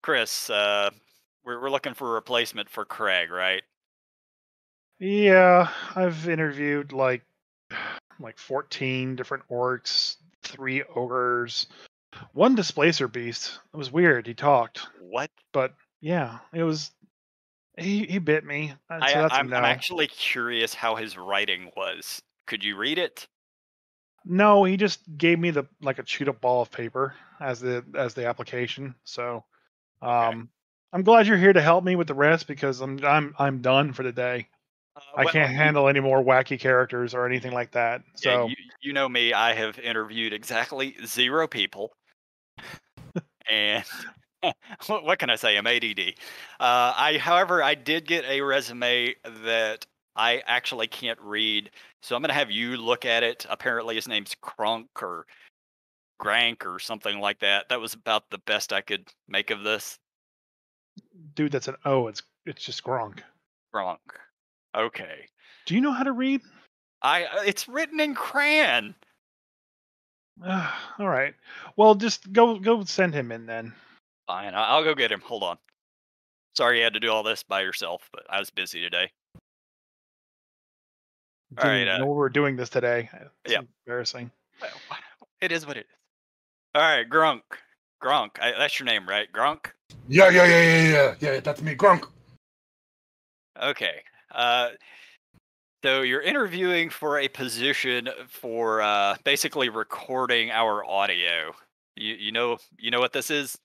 Chris, we're looking for a replacement for Craig, right? Yeah, I've interviewed like 14 different orcs, 3 ogres, 1 displacer beast. It was weird. He talked, What? but yeah, it was. He bit me, so that's a I'm no. actually curious how his writing was. Could you read it? No, he just gave me the like a chewed up ball of paper as the application. So Okay. I'm glad you're here to help me with the rest because I'm done for the day. I Well, can't handle any more wacky characters or anything like that. yeah, So you know me. I have interviewed exactly 0 people, and what can I say? I'm ADD. However, I did get a resume that I actually can't read, so I'm gonna have you look at it. Apparently, his name's Crunk or Grank or something like that. That was about the best I could make of this. dude, that's an O. It's just Gronk. Gronk. Okay. Do you know how to read? It's written in crayon. All right. Well, just go send him in then. Fine, I'll go get him. Hold on. Sorry you had to do all this by yourself, but I was busy today. All Didn't right. even know we were doing this today. It's Yeah. embarrassing. Well, it is what it is. All right, Grunk. Gronk. That's your name, right? Gronk. Yeah. That's me, Gronk. Okay. So you're interviewing for a position for basically recording our audio. You know what this is?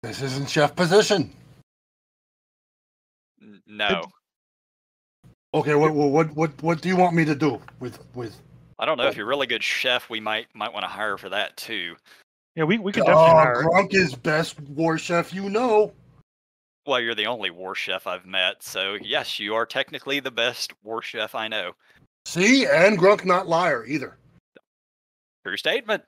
This isn't chef position. No. Okay, what do you want me to do with? I don't know. If you're a really good chef, we might want to hire for that too. Yeah, we could definitely hire. Gronk is best war chef you know. Well, you're the only war chef I've met, so yes, you are technically the best war chef I know. See, and Gronk not liar either. True statement.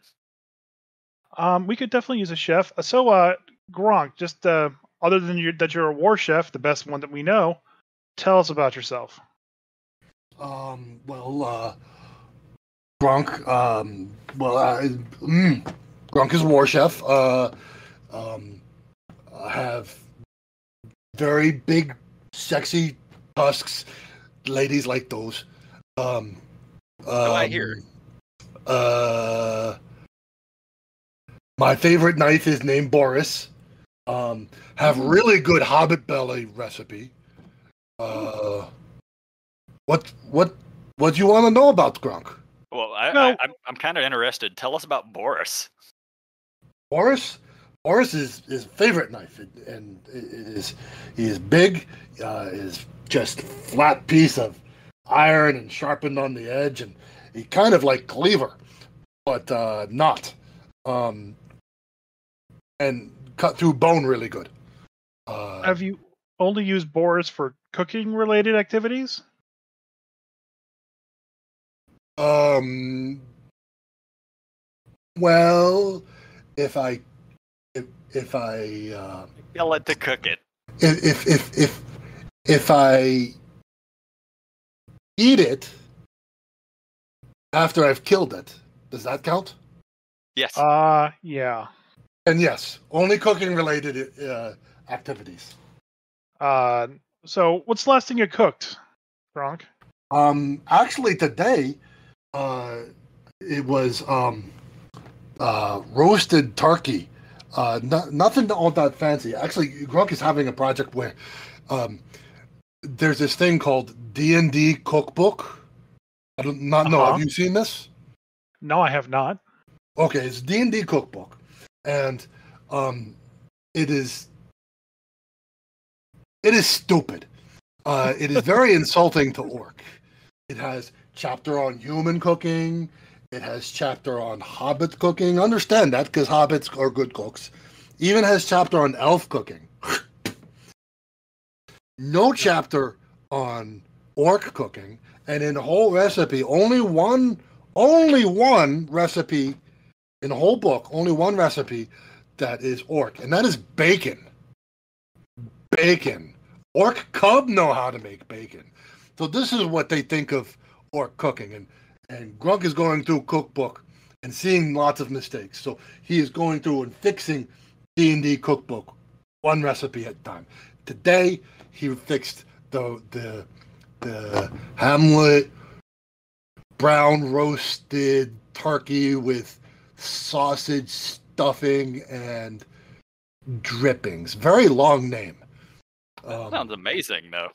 We could definitely use a chef. So, Gronk, just other than that you're a war chef, the best one that we know, tell us about yourself. Gronk, Gronk is a war chef. I have very big, sexy tusks. Ladies like those. I hear. My favorite knife is named Boris. Have really good Hobbit belly recipe. What do you want to know about Gronk? Well, I'm kind of interested. Tell us about Boris. Boris is his favorite knife, and he is big. Is just flat piece of iron and sharpened on the edge, and he kind of like cleaver, but not. And cut through bone really good. Have you only used Boris for cooking related activities? Well, if I Tell it to cook it. if I eat it after I've killed it, does that count? Yes. Yeah. And yes, only cooking related activities. So what's the last thing you cooked, Gronk? Actually today, it was roasted turkey. Nothing all that fancy. Actually, Gronk is having a project where there's this thing called D&D Cookbook. I don't not know. Have you seen this? No, I have not. Okay, it's D&D Cookbook, and it is stupid. It is very insulting to orc. It has chapter on human cooking. It has chapter on hobbit cooking. Understand that because hobbits are good cooks. Even has chapter on elf cooking. No chapter on orc cooking, and in the whole recipe, only one recipe in the whole book, only one recipe that is orc, and that is bacon. Bacon. Orc cub know how to make bacon. So this is what they think of orc cooking, and Grunk is going through Cookbook and seeing lots of mistakes. So he is going through and fixing D&D cookbook, one recipe at a time. Today he fixed the Hamlet brown roasted turkey with sausage stuffing and drippings. Very long name. Sounds amazing, though.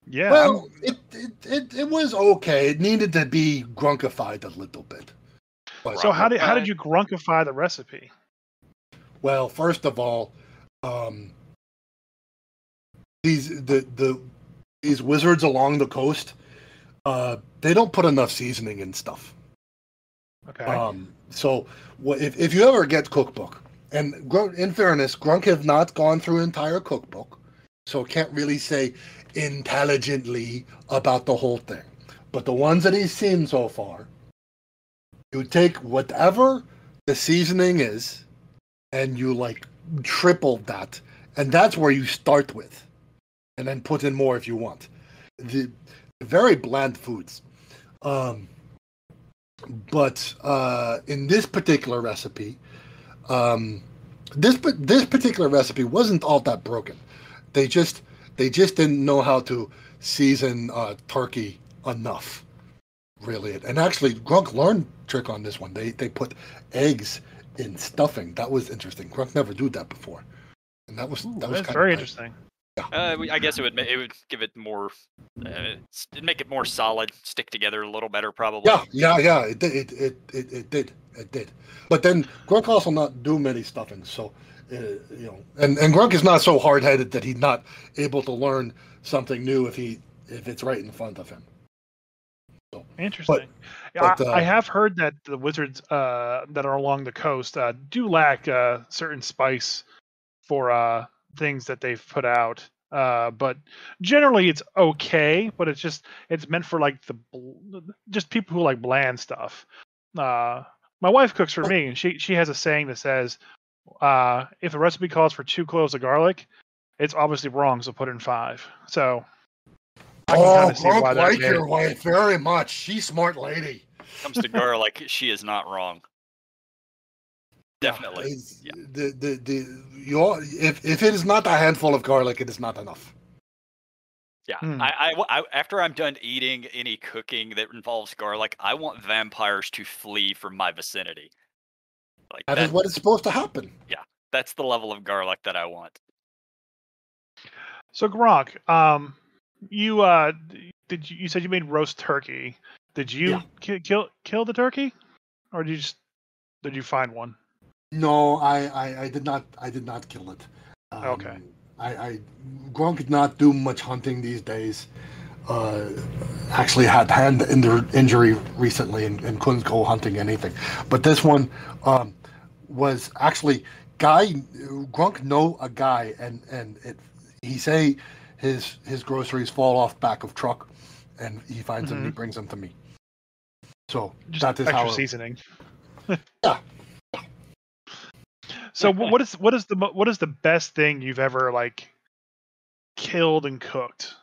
Yeah. Well, it was okay. It needed to be grunkified a little bit. But, So how did you grunkify the recipe? well, first of all, these wizards along the coast, they don't put enough seasoning in stuff. Okay. So if you ever get cookbook, and in fairness, Gronk have not gone through entire cookbook, so can't really say intelligently about the whole thing. But the ones that he's seen so far, you take whatever the seasoning is, and you like triple that, and that's where you start with, and then put in more if you want. The very bland foods. But in this particular recipe, this particular recipe wasn't all that broken. They just didn't know how to season turkey enough, really. And actually, Gronk learned trick on this one. They put eggs in stuffing. That was interesting. Gronk never do that before, and that was very interesting. Yeah. I guess it would give it more, it'd make it more solid, stick together a little better, probably. Yeah. It did. But then Gronk also not do many stuffings, so and Gronk is not so hard headed that he's not able to learn something new if it's right in front of him. So, Interesting. I have heard that the wizards that are along the coast do lack certain spice for things that they've put out. But generally it's okay, but it's meant for like just people who like bland stuff. My wife cooks for me, and she has a saying that says, if the recipe calls for 2 cloves of garlic, it's obviously wrong, so put in 5. So I can kind of see why like your wife very much. She's a smart lady. Comes to garlic, she is not wrong. Definitely. Yeah. If it is not a handful of garlic, it is not enough. Yeah. I after I'm done eating any cooking that involves garlic, I want vampires to flee from my vicinity. Like that is what is supposed to happen. Yeah, that's the level of garlic that I want. So Gronk, you said you made roast turkey. Did you kill the turkey, or did you find one? No, I did not. I did not kill it. Okay. Gronk did not do much hunting these days. Actually had hand injury recently and couldn't go hunting anything. But this one was actually Gronk know a guy and he say his groceries fall off back of truck and he finds them, he brings them to me. So just that is extra how seasoning. Yeah. So what is the best thing you've ever like killed and cooked?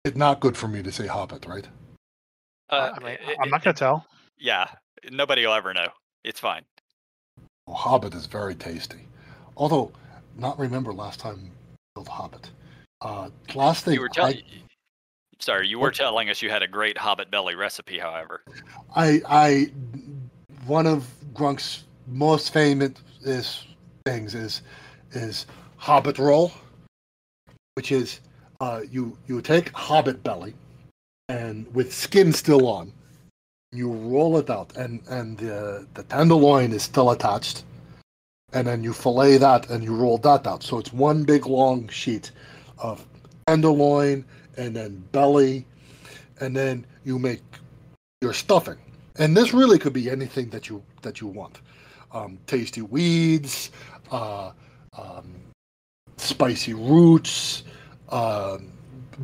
It's not good for me to say Hobbit, right? I'm not gonna tell. Yeah, nobody will ever know. It's fine. Well, Hobbit is very tasty. Although, not remember last time we killed Hobbit. Last thing you were telling us you had a great Hobbit belly recipe. However, one of Grunk's most famous things is Hobbit roll, which is you take Hobbit belly and with skin still on, you roll it out and the tenderloin is still attached, and then you fillet that and you roll that out. So it's one big long sheet of tenderloin and then belly, and then you make your stuffing. And this really could be anything that you want. Tasty weeds, spicy roots,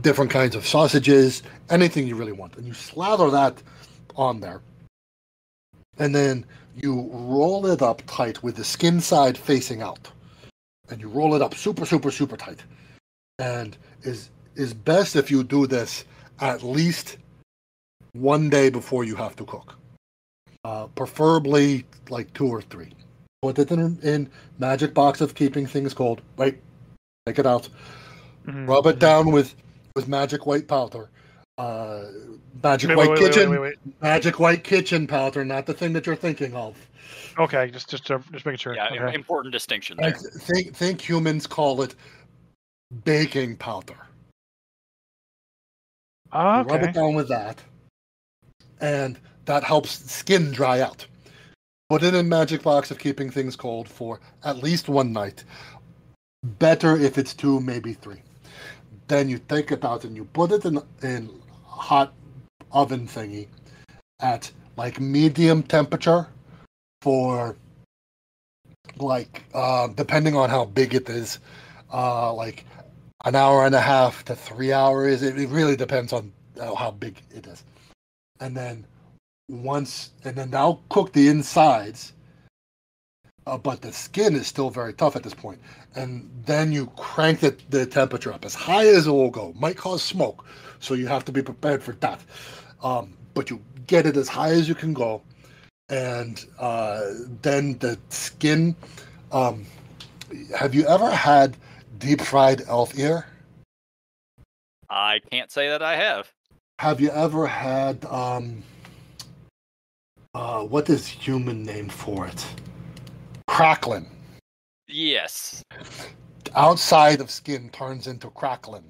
different kinds of sausages, anything you really want. And you slather that on there. And then you roll it up tight with the skin side facing out. And you roll it up super, super, super tight. And is best if you do this at least one day before you have to cook. Preferably like 2 or 3. Put it in magic box of keeping things cold. Wait, take it out. Rub it down with magic white powder. Magic white kitchen. Magic white kitchen powder, not the thing that you're thinking of. Okay, just making sure. Yeah, okay. Important distinction there. Think humans call it baking powder. Okay. Rub it down with that, and that helps skin dry out. Put it in magic box of keeping things cold for at least one night. Better if it's 2, maybe 3. Then you take it out and you put it in hot oven thingy at like medium temperature for like depending on how big it is, like an hour and a half to 3 hours. It really depends on how big it is. And then now cook the insides, but the skin is still very tough at this point. And then you crank the temperature up as high as it will go. Might cause smoke, so you have to be prepared for that. But you get it as high as you can go, and then the skin. Have you ever had deep fried elf ear? I can't say that I have. Have you ever had what is human name for it? Cracklin. Yes. Outside of skin turns into cracklin.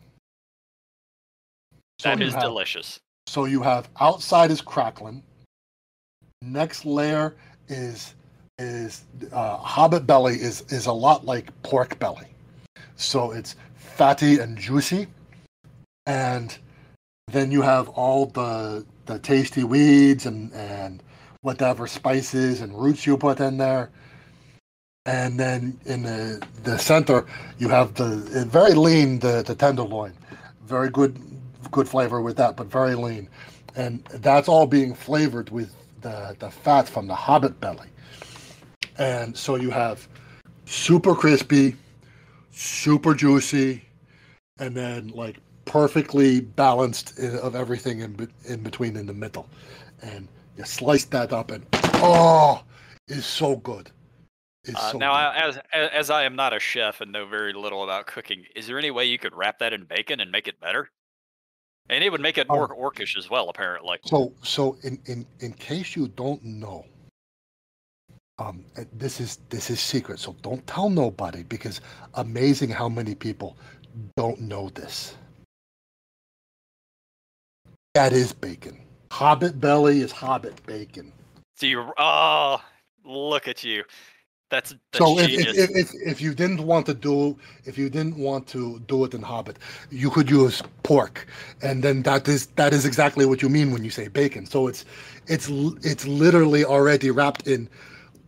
That is delicious. So you have outside is cracklin. Next layer is Hobbit belly is a lot like pork belly. So it's fatty and juicy. And then you have all the tasty weeds and whatever spices and roots you put in there. And then in the center, you have the very lean, the tenderloin. Very good flavor with that, but very lean. And that's all being flavored with the fat from the Hobbit belly. And so you have super crispy, super juicy, and then like perfectly balanced of everything in between in the middle. And you slice that up and it's so good. As I am not a chef and know very little about cooking, is there any way you could wrap that in bacon and make it better? And it would make it more orcish as well, apparently. So in case you don't know, this is secret. So don't tell nobody, because amazing how many people don't know this. That is bacon. Hobbit belly is Hobbit bacon. So look at you. That's so if you didn't want to do it in Hobbit, you could use pork, and then that is exactly what you mean when you say bacon. So it's literally already wrapped in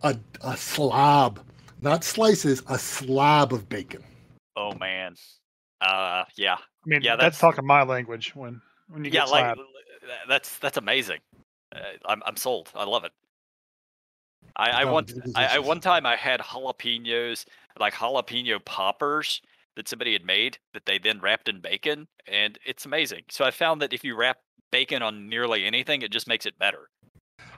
a slab, not slices, a slab of bacon. Oh man, yeah. I mean, that's talking my language when you get slab. That's amazing. I'm sold. I love it. One time I had jalapenos, like jalapeno poppers that somebody had made that they then wrapped in bacon, and it's amazing. So I found that if you wrap bacon on nearly anything, it just makes it better.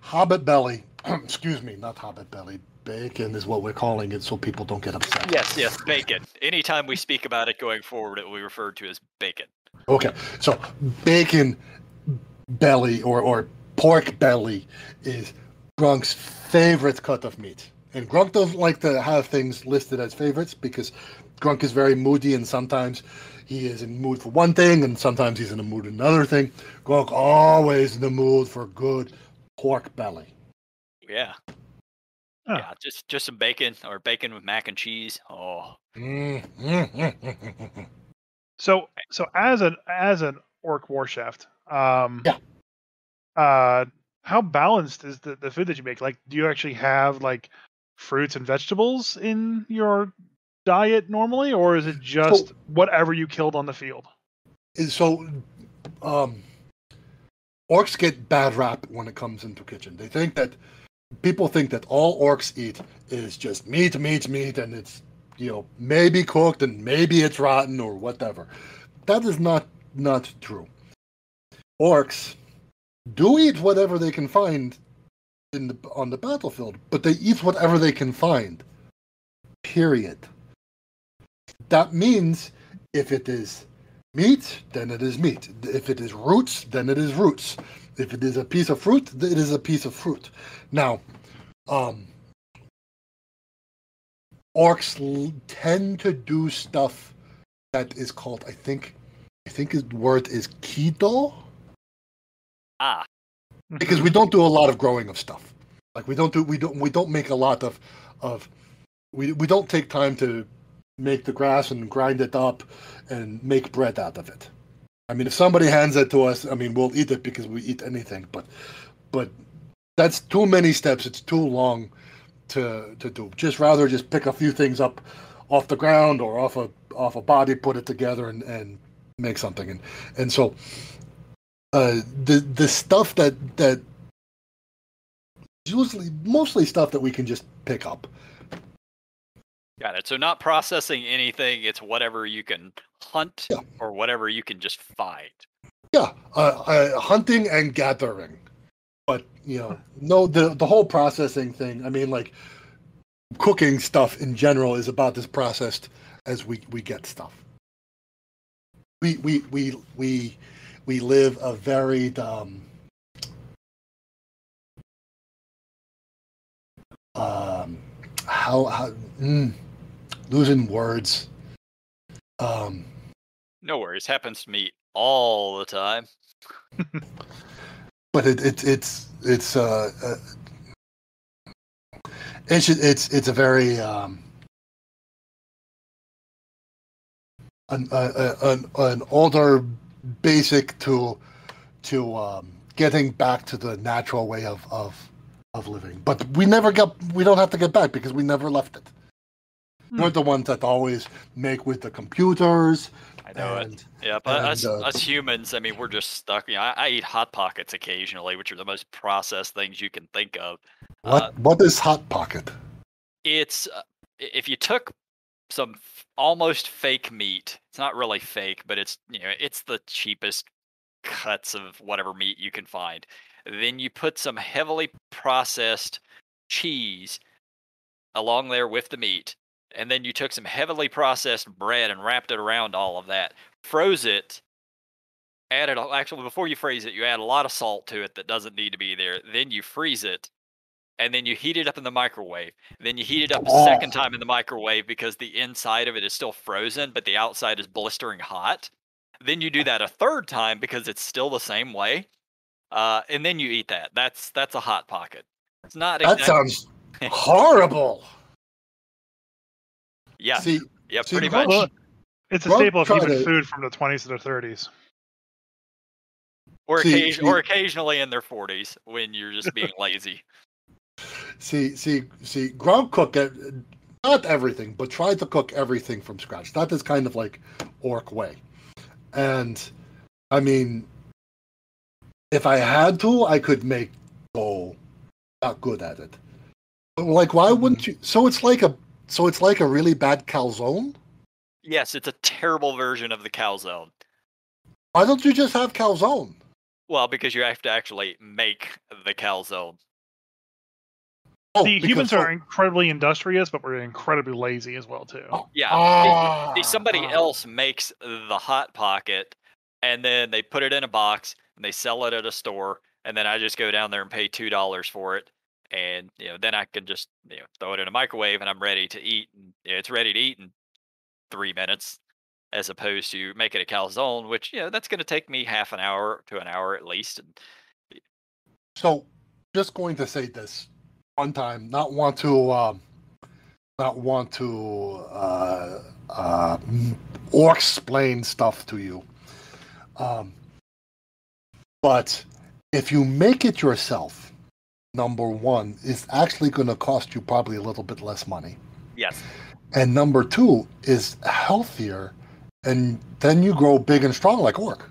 Hobbit belly, excuse me, not Hobbit belly. Bacon is what we're calling it, so people don't get upset. Yes, bacon. Anytime we speak about it going forward, it will be referred to as bacon. Okay, so bacon belly or pork belly is Gronk's favorite cut of meat. And Gronk doesn't like to have things listed as favorites because Gronk is very moody, and sometimes he is in the mood for one thing and sometimes he's in the mood for another thing. Gronk always in the mood for good pork belly. Yeah. Huh. Yeah, just some bacon or bacon with mac and cheese. Oh. So as an orc war chef, how balanced is the food that you make? Like, do you actually have like fruits and vegetables in your diet normally, or is it just whatever you killed on the field? So, orcs get bad rap when it comes into kitchen. People think that all orcs eat is just meat, and it's, maybe cooked and maybe it's rotten or whatever. That is not true. Orcs do eat whatever they can find on the battlefield, but they eat whatever they can find. Period. That means if it is meat, then it is meat. If it is roots, then it is roots. If it is a piece of fruit, it is a piece of fruit. Now, orcs tend to do stuff that is called, I think his word is keto. Because we don't do a lot of growing of stuff. Like we don't make a lot of we don't take time to make the grass and grind it up and make bread out of it. I mean, if somebody hands it to us, I mean, we'll eat it because we eat anything. But that's too many steps. It's too long to do. Just rather just pick a few things up off the ground or off a body, put it together, and make something. And so the stuff that mostly stuff that we can just pick up. Got it. So not processing anything, it's whatever you can hunt or whatever you can just find. Yeah, hunting and gathering. But, no, the whole processing thing, I mean, like, cooking stuff in general is about as processed as we get stuff. We live a varied losing words. No worries, happens to me all the time. But it's a very an older basic to getting back to the natural way of living. But we don't have to get back because we never left it. We're the ones that always make with the computers. I know it. Yeah, but us humans, I mean, we're just stuck. I eat Hot Pockets occasionally, which are the most processed things you can think of. What is Hot Pocket? It's if you took some almost fake meat. It's not really fake, but it's it's the cheapest cuts of whatever meat you can find. Then you put some heavily processed cheese along there with the meat. And then you took some heavily processed bread and wrapped it around all of that, froze it, actually, before you freeze it, you add a lot of salt to it that doesn't need to be there. Then you freeze it, and then you heat it up in the microwave. Then you heat it up a second time in the microwave because the inside of it is still frozen, but the outside is blistering hot. Then you do that a third time because it's still the same way. And then you eat that. That's a Hot Pocket. It's not That sounds horrible. Yeah. See, pretty much. Well, it's a staple of human food from the 20s to the 30s. Or occasionally in their 40s when you're just being lazy. See, Gronk cooked not everything, but tried to cook everything from scratch. That is kind of like orc way. And, I mean, if I had to, I could make not good at it. But, like, why wouldn't you? So it's like a really bad calzone? Yes, it's a terrible version of the calzone. Why don't you just have calzone? Well, because you have to actually make the calzone. See, humans are incredibly industrious, but we're incredibly lazy as well, too. Yeah. Somebody else makes the Hot Pocket, and then they put it in a box, and they sell it at a store, and then I just go down there and pay $2 for it. And then I can just throw it in a microwave and I'm ready to eat. And it's ready to eat in 3 minutes, as opposed to making a calzone, which that's going to take me half an hour to an hour at least. So, just going to say this one time, not want to or explain stuff to you, but if you make it yourself, number one, is actually going to cost you probably a little bit less money. Yes. And number two is healthier, and then you grow big and strong like orc.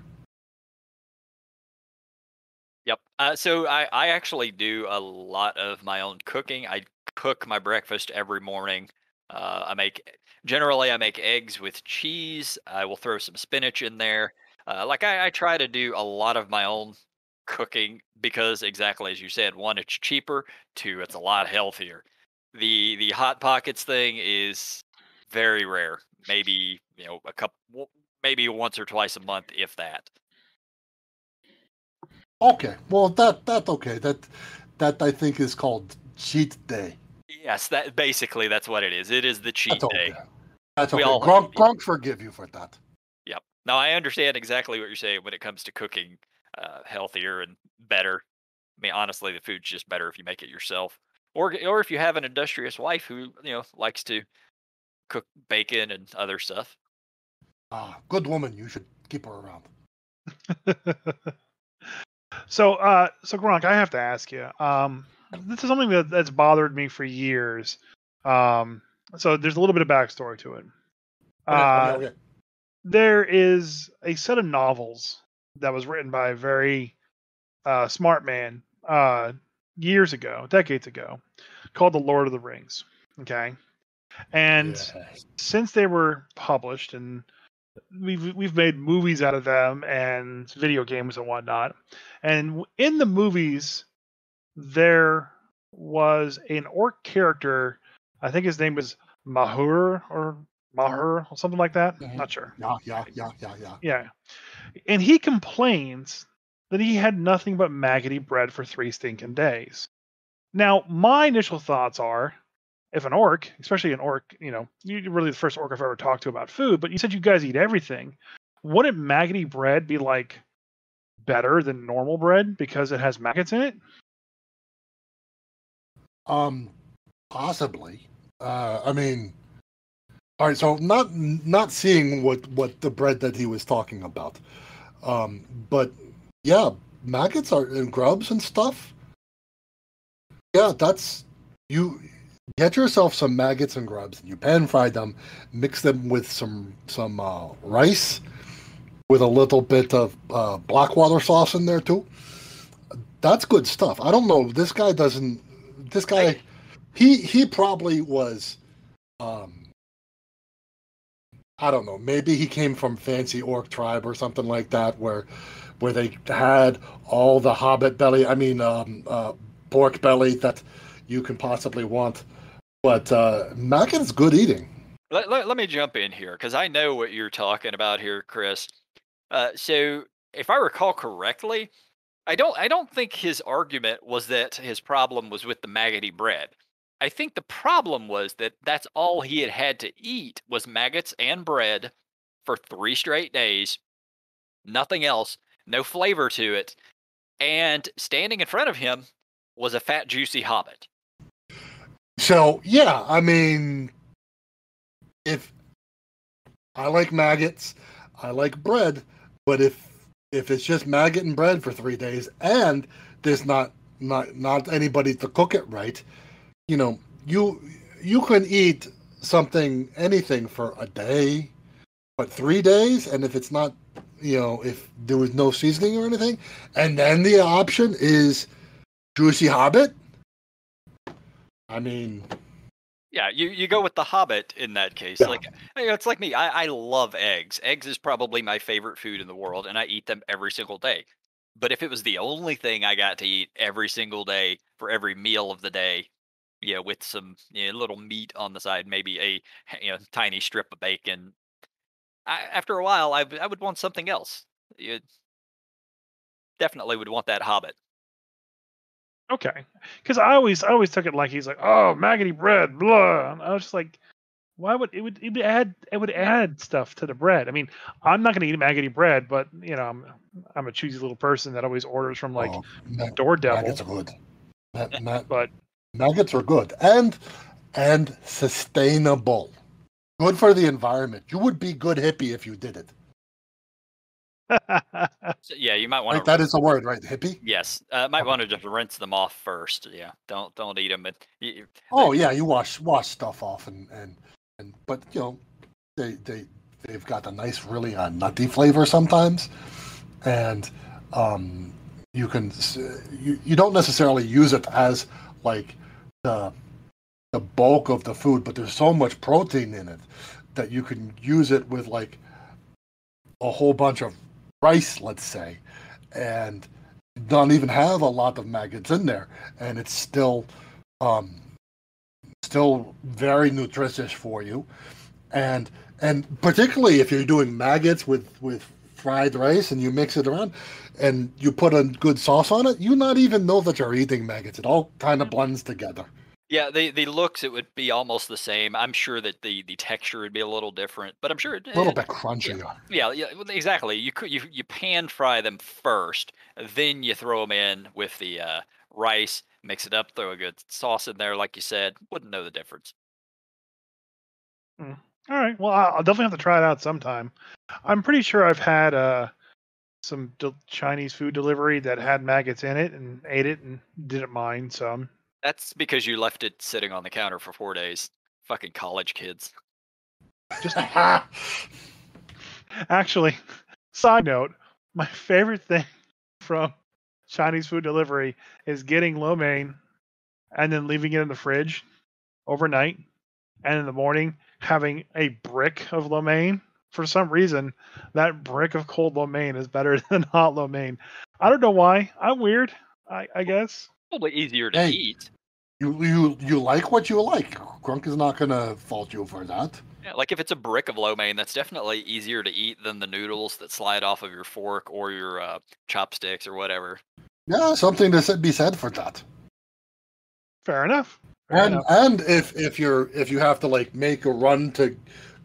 Yep. So I actually do a lot of my own cooking. I cook my breakfast every morning. I make eggs with cheese. I will throw some spinach in there. I try to do a lot of my own cooking because exactly as you said, one, it's cheaper, two, it's a lot healthier. The hot pockets thing is very rare. Maybe, a couple, maybe once or twice a month, if that. Okay, well that's okay. That I think is called cheat day. Yes, that's what it is. It is the cheat day. That's okay. Gronk forgive you for that. Yep. Now I understand exactly what you're saying when it comes to cooking healthier and better. I mean, honestly, the food's just better if you make it yourself, or if you have an industrious wife who likes to cook bacon and other stuff. Good woman. You should keep her around. So Gronk, I have to ask you. This is something that's bothered me for years. So there's a little bit of backstory to it. Okay. There is a set of novels that was written by a very smart man decades ago, called The Lord of the Rings. Okay, and since they were published, and we've made movies out of them and video games and whatnot, and in the movies there was an orc character. I think his name was Mahur or something like that. Mm-hmm. Not sure. Yeah. And he complains that he had nothing but maggoty bread for 3 stinking days. Now, my initial thoughts are, if an orc, especially an orc, you're really the first orc I've ever talked to about food, but you said you guys eat everything. Wouldn't maggoty bread be like better than normal bread because it has maggots in it? Possibly. I mean, all right. So not seeing what the bread that he was talking about. But yeah, maggots are in grubs and stuff. Yeah, that's you. Get yourself some maggots and grubs, and you pan fry them. Mix them with some rice, with a little bit of blackwater sauce in there too. That's good stuff. I don't know. This guy doesn't. This guy, he probably was. I don't know. Maybe he came from fancy orc tribe or something like that, where they had all the Hobbit belly. I mean, pork belly that you can possibly want. But maggot is good eating. Let me jump in here because I know what you're talking about here, Chris. So if I recall correctly, I don't think his argument was that his problem was with the maggoty bread. I think the problem was that that's all he had to eat was maggots and bread for 3 straight days. Nothing else, no flavor to it. And standing in front of him was a fat, juicy hobbit. So, yeah, I mean, if I like maggots, I like bread, but if it's just maggot and bread for 3 days and there's not anybody to cook it right, you can eat anything for a day, but 3 days, and if it's not, if there was no seasoning or anything, and then the option is juicy hobbit, I mean, yeah, you go with the Hobbit in that case. Yeah. Like, it's like me. I love eggs. Eggs is probably my favorite food in the world, and I eat them every single day. But if it was the only thing I got to eat every single day for every meal of the day, with some little meat on the side, maybe a tiny strip of bacon, after a while, I would want something else. You definitely would want that Hobbit. Okay, because I always took it like he's like, oh, maggoty bread, blah. And I was just like, why would it would add stuff to the bread? I mean, I'm not going to eat maggoty bread, but I'm a choosy little person that always orders from like Door Devil. Maggots are good. But maggots are good and sustainable. Good for the environment. You would be good hippie if you did it. So, yeah, you might want to. That is a word, right? Hippie. Yes, might want to just rinse them off first. Yeah, don't eat them. You wash stuff off but they've got a nice, really nutty flavor sometimes, and you can you don't necessarily use it as like the bulk of the food, but there's so much protein in it that you can use it with like a whole bunch of rice, let's say, and don't even have a lot of maggots in there, and it's still very nutritious for you, and particularly if you're doing maggots with fried rice and you mix it around and you put a good sauce on it, you not even know that you're eating maggots. It all kind of blends together. Yeah, the looks, it would be almost the same. I'm sure that the texture would be a little different, but I'm sure A little bit crunchier. yeah, well, exactly. You pan fry them first, then you throw them in with the rice, mix it up, throw a good sauce in there, like you said. Wouldn't know the difference. All right. Well, I'll definitely have to try it out sometime. I'm pretty sure I've had some Chinese food delivery that had maggots in it and ate it and didn't mind. So That's because you left it sitting on the counter for 4 days. Fucking college kids. just actually, side note, my favorite thing from Chinese food delivery is getting lo mein and then leaving it in the fridge overnight, and in the morning having a brick of lo mein. For some reason, that brick of cold lo mein is better than hot lo mein. I don't know why. I'm weird. I guess. Probably easier to eat. You like what you like. Gronk is not gonna fault you for that. Yeah, like if it's a brick of lo mein, that's definitely easier to eat than the noodles that slide off of your fork or your chopsticks or whatever. Yeah, something to be said for that. Fair enough. And if you have to like make a run to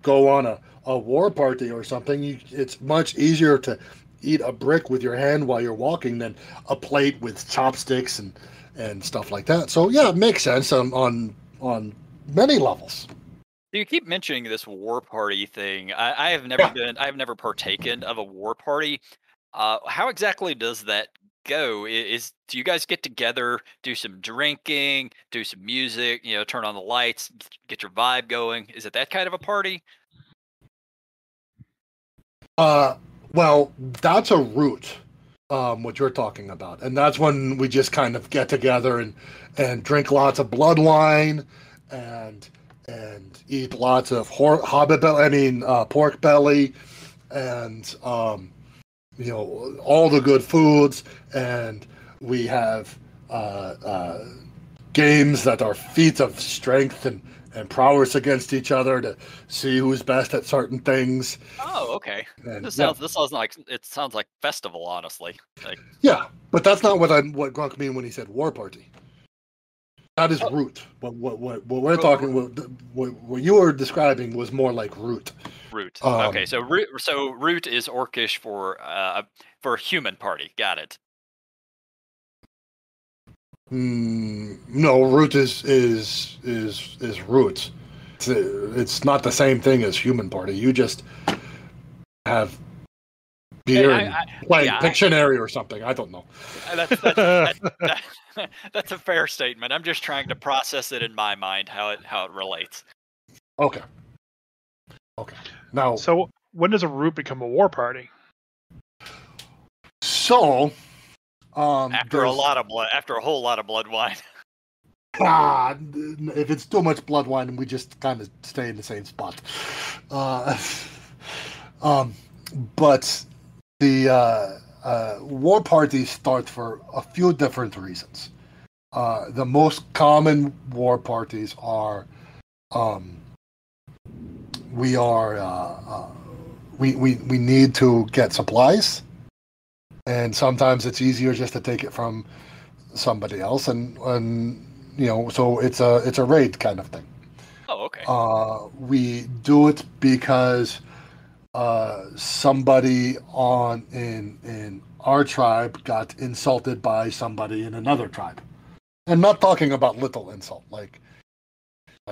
go on a war party or something, it's much easier to eat a brick with your hand while you're walking than a plate with chopsticks and stuff like that. So yeah, it makes sense on many levels. You keep mentioning this war party thing. I have never partaken of a war party. How exactly does that go? Do you guys get together, do some drinking, do some music, turn on the lights, get your vibe going? Is it that kind of a party? Well, that's a route, what you're talking about, and that's when we just kind of get together and drink lots of blood wine and eat lots of Hobbit belly. I mean, pork belly, and all the good foods, and we have games that are feats of strength and prowess against each other to see who's best at certain things. Oh, okay. And, This sounds like festival, honestly. Yeah, but that's not what Gronk mean when he said war party. That is root. What we're talking what you were describing was more like root. Root. Okay, so root is Orcish for human party. Got it. No, root is root. It's not the same thing as human party. You just have beer and playing Pictionary or something. I don't know. That's a fair statement. I'm just trying to process it in my mind how it relates. Okay. Now, so when does a root become a war party? So, after a whole lot of blood wine. If it's too much blood wine, we just kind of stay in the same spot. But the war parties start for a few different reasons. The most common war parties are we need to get supplies, and sometimes it's easier just to take it from somebody else, and so it's a raid kind of thing. Oh, okay. We do it because somebody in our tribe got insulted by somebody in another tribe, and not talking about little insult, like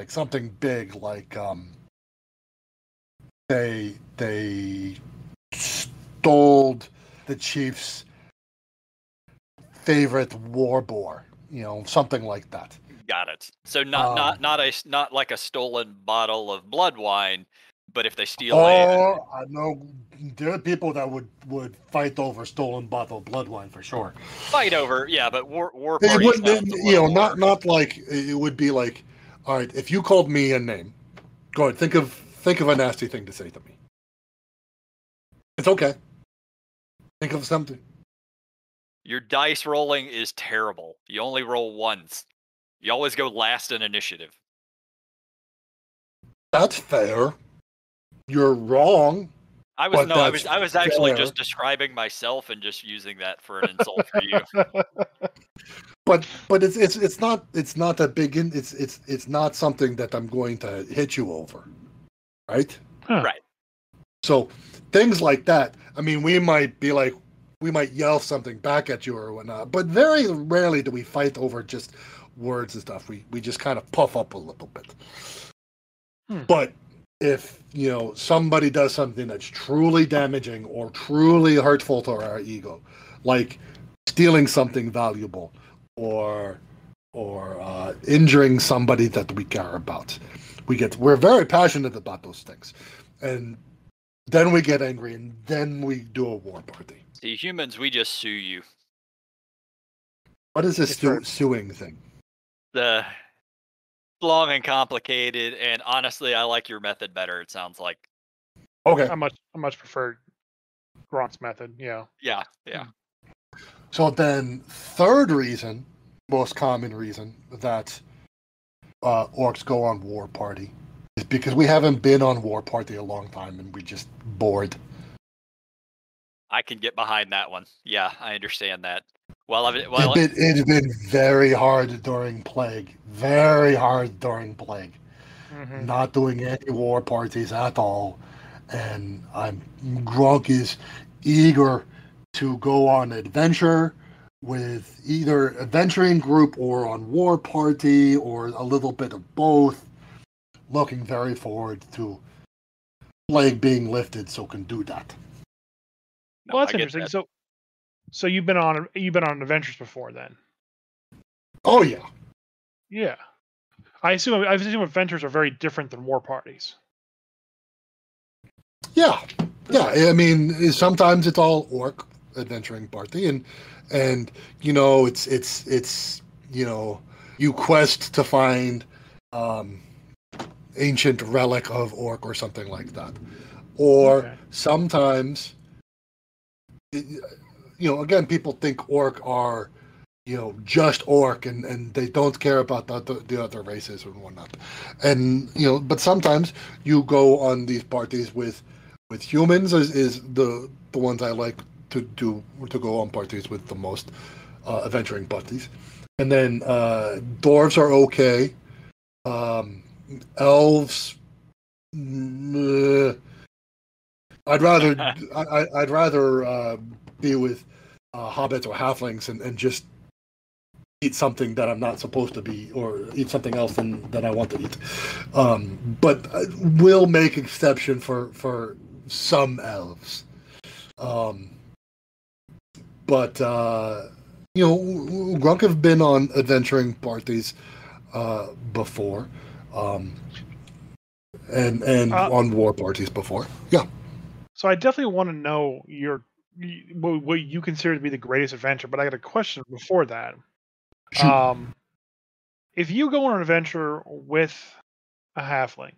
something big, like they stole the chief's favorite war boar, something like that. Got it. So not like a stolen bottle of blood wine, but if they steal I know there are people that would fight over stolen bottle of blood wine for sure. Fight over, yeah, but war it wouldn't, not like it would be like, all right, if you called me a name, go ahead, think of a nasty thing to say to me. It's okay. Think of something. Your dice rolling is terrible. You only roll once. You always go last in initiative. That's fair. You're wrong. I was actually just describing myself and just using that for an insult for you. But it's not that big. It's not something that I'm going to hit you over, right? Huh. Right. So things like that. I mean, we might yell something back at you or whatnot, but very rarely do we fight over just words and stuff. We just kind of puff up a little bit. But if somebody does something that's truly damaging or truly hurtful to our ego, like stealing something valuable or injuring somebody that we care about, we're very passionate about those things, and then we get angry, and then we do a war party. See, humans, we just sue you. What is this suing thing? The long and complicated, and honestly, I like your method better. It sounds like. Okay. I much prefer Gronk's method. Yeah. Yeah. So then, third reason, most common reason that orcs go on war party is because we haven't been on war party a long time and we just bored. I can get behind that one. Yeah, I understand that. It's been very hard during Plague. Very hard during Plague. Mm-hmm. Not doing any war parties at all. And Gronk is eager to go on adventure with either adventuring group or on war party or a little bit of both. Looking very forward to Plague being lifted so can do that. Well, that's interesting. That. So you've been on adventures before then? Oh yeah. Yeah. I assume adventures are very different than war parties. Yeah. I mean, sometimes it's all orc adventuring party, and it's you quest to find ancient relic of orc or something like that, or sometimes. Again, people think orc are, just orc and they don't care about the other races and whatnot. And, but sometimes you go on these parties with humans is the ones I like to go on parties with the most, adventuring parties. And then dwarves are okay. Elves, I'd rather be with hobbits or halflings and just eat something that I'm not supposed to be, or eat something else than I want to eat. But we'll make exception for some elves. But Gronk have been on adventuring parties before. And on war parties before. Yeah. So I definitely want to know what you consider to be the greatest adventure, but I got a question before that. Shoot. If you go on an adventure with a halfling,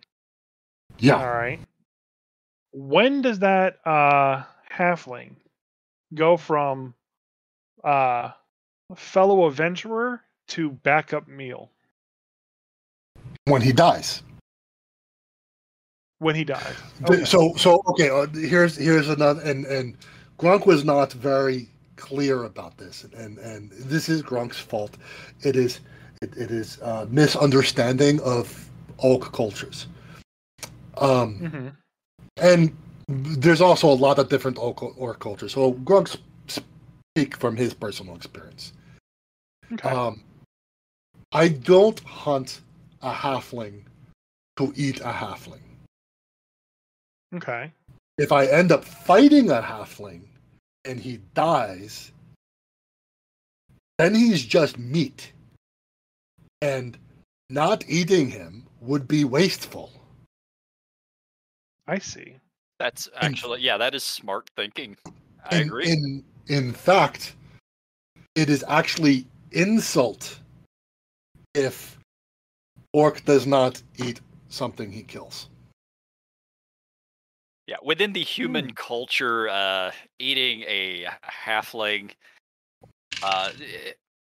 yeah, all right, when does that halfling go from fellow adventurer to backup meal? When he dies. When he dies. Okay. So here's another, and Gronk was not very clear about this, and this is Gronk's fault. It is misunderstanding of Oak cultures. And there's also a lot of different Orc cultures. So Gronk speak from his personal experience. Okay. I don't hunt a halfling to eat a halfling. Okay. If I end up fighting a halfling and he dies, then he's just meat. And not eating him would be wasteful. I see. That's actually, that is smart thinking. I agree. In fact, it is actually insult if orc does not eat something he kills. Yeah, within the human culture, eating a halfling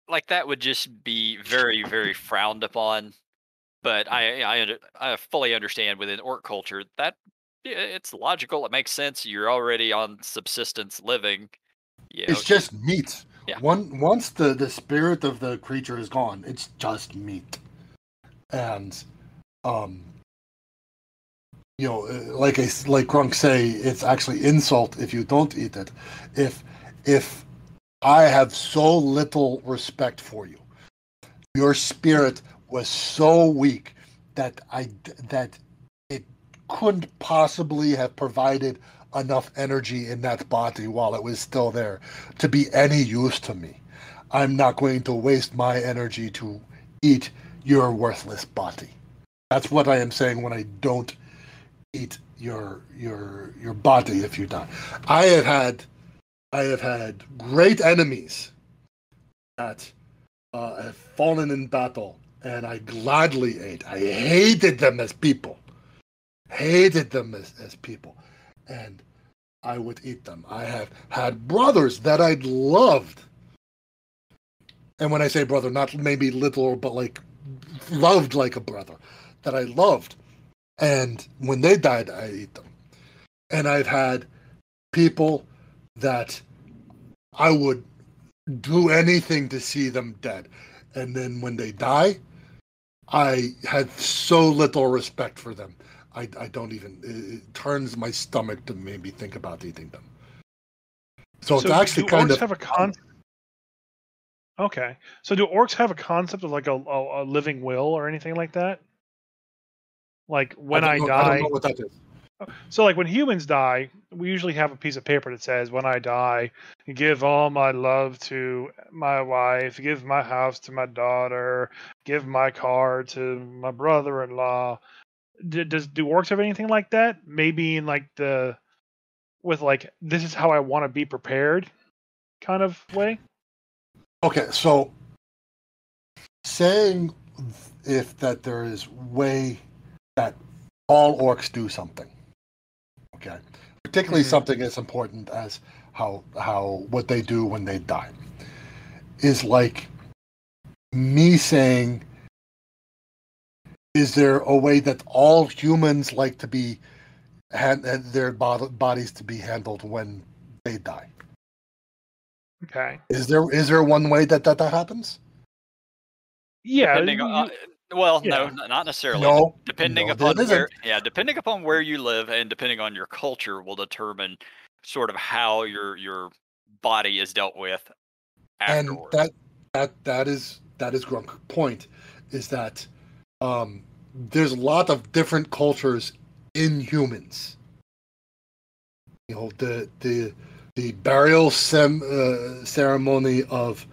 Like that would just be very, very frowned upon. But I fully understand within orc culture that it's logical. It makes sense. You're already on subsistence living. You know, It's just meat. yeah. Once the spirit of the creature is gone, it's just meat. And like Gronk say, it's actually insult if you don't eat it. If I have so little respect for you, your spirit was so weak that it couldn't possibly have provided enough energy in that body while it was still there to be any use to me. I'm not going to waste my energy to eat your worthless body. That's what I am saying when I don't eat your body if you die. I have had great enemies that have fallen in battle, and I gladly ate. I hated them as people. Hated them as people. And I would eat them. I have had brothers that I'd loved. And when I say brother, not maybe little, but like loved like a brother, that I loved. And when they died, I ate them. And I've had people that I would do anything to see them dead. And then when they die, I had so little respect for them. I don't even, it turns my stomach to maybe think about eating them. So it's actually do kind orcs of have a concept. Okay, so do orcs have a concept of like a living will or anything like that? Like when I die, I don't know what that is. so like when humans die, we usually have a piece of paper that says, "When I die, give all my love to my wife, give my house to my daughter, give my car to my brother-in-law." Do orcs have anything like that? Maybe in like with like, this is how I want to be prepared kind of way. Okay, so saying if that there is way that all orcs do something, okay, particularly something as important as how what they do when they die, is like me saying, is there a way that all humans like to be their bodies to be handled when they die? Okay. Is there one way that happens? Yeah. Depending on, well, yeah. no, not necessarily. No, Depending no, there upon isn't. depending upon where you live and depending on your culture will determine sort of how your body is dealt with And afterward. that is Grunk's point, is that there's a lot of different cultures in humans. You know, the burial ceremony of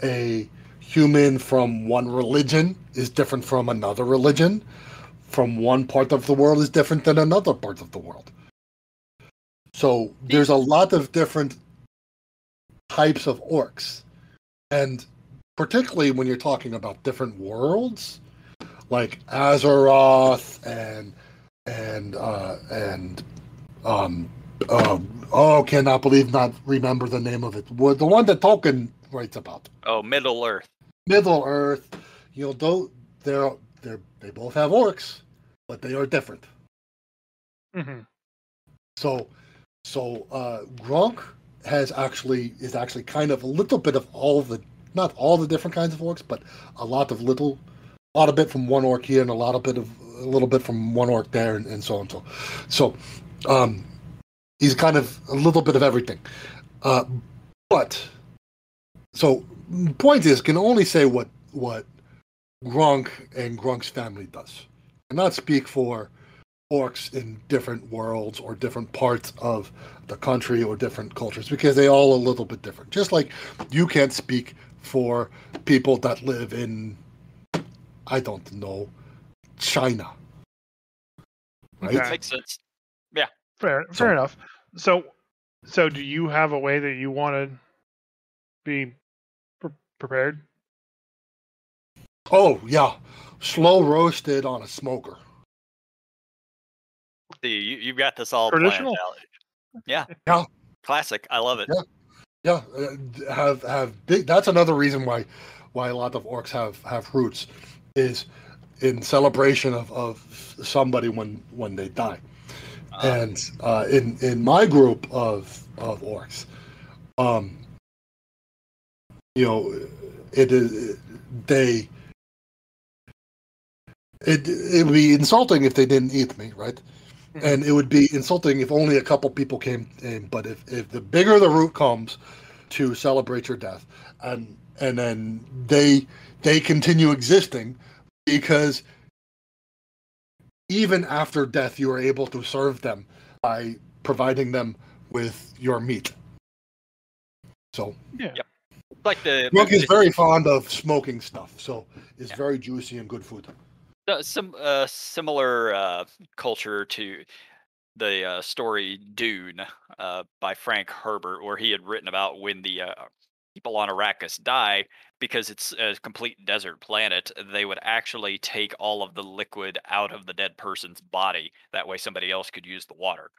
a human from one religion is different from another religion. From one part of the world is different than another part of the world. So there's a lot of different types of orcs. And particularly when you're talking about different worlds, like Azeroth not remember the name of it. The one that Tolkien writes about. Oh, Middle Earth. Middle Earth. You know, they both have orcs, but they are different. Mm-hmm. So Gronk is actually kind of a little bit of not all the different kinds of orcs, but a lot of bit from one orc here and a little bit from one orc there, and so on. So he's kind of a little bit of everything. But so point is, can only say what Gronk and Gronk's family does. I cannot speak for orcs in different worlds or different parts of the country or different cultures, because they all a little bit different. Just like you can't speak for people that live in, I don't know, China. Right? Okay. Makes sense. Yeah. Fair enough. So do you have a way that you want to be prepared? Oh yeah, slow roasted on a smoker. See, you've got this all planned Traditional? out. Yeah. Yeah. Classic. I love it. Yeah. Yeah, have big. That's another reason why a lot of orcs have roots, is in celebration of somebody when they die. And in my group of orcs, you know, it is they. It would be insulting if they didn't eat me, right? And it would be insulting if only a couple people came in. But if the bigger the root comes to celebrate your death, and then they continue existing, because even after death you are able to serve them by providing them with your meat. So yeah. Yep. Like Gronk is very fond of smoking stuff, so it's very juicy and good food. some similar culture to the story Dune by Frank Herbert, where he had written about when the people on Arrakis die, because it's a complete desert planet, they would actually take all of the liquid out of the dead person's body. That way somebody else could use the water.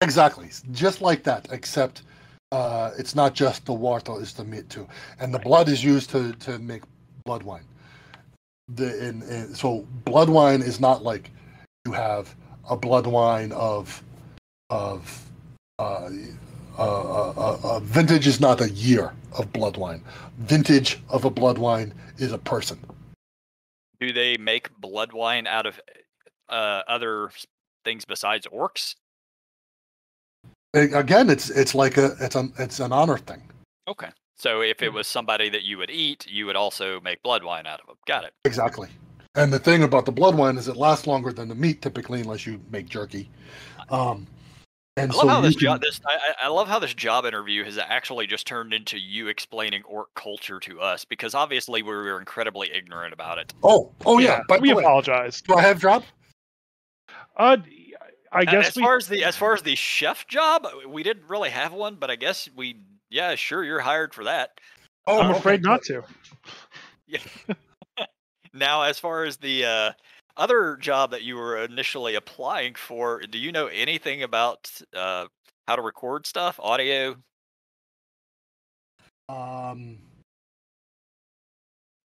Exactly, just like that, except it's not just the water, it's the meat too. And the blood is used to make blood wine. So blood wine is not like you have a blood wine of vintage is not a year of blood wine. Vintage of a blood wine is a person. Do they make blood wine out of other things besides orcs? Again, it's like it's an honor thing. Okay. So if it was somebody that you would eat, you would also make blood wine out of them. Got it. Exactly. And the thing about the blood wine is it lasts longer than the meat typically, unless you make jerky. And I love how I love how this job interview has actually just turned into you explaining orc culture to us, because obviously we were incredibly ignorant about it. Oh yeah. But we apologize. Do I have job? I guess as far as the chef job, we didn't really have one, but I guess sure, you're hired for that. Oh, I'm afraid not to. Yeah. Now, as far as the other job that you were initially applying for, do you know anything about how to record stuff, audio?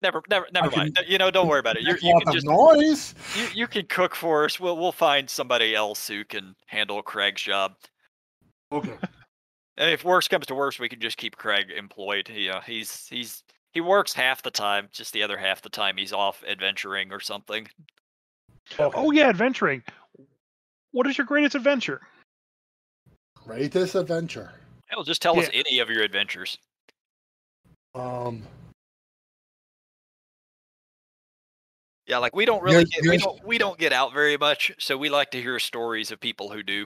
Never mind. Don't worry about it. You can just noise. You can cook for us. We'll find somebody else who can handle Craig's job. Okay. And if worse comes to worse, we can just keep Craig employed. He works half the time, just the other half the time he's off adventuring or something. Okay. Oh yeah, adventuring. What is your greatest adventure? Greatest adventure. Hell, just tell us any of your adventures. Yeah, like we don't really we don't get out very much, so we like to hear stories of people who do.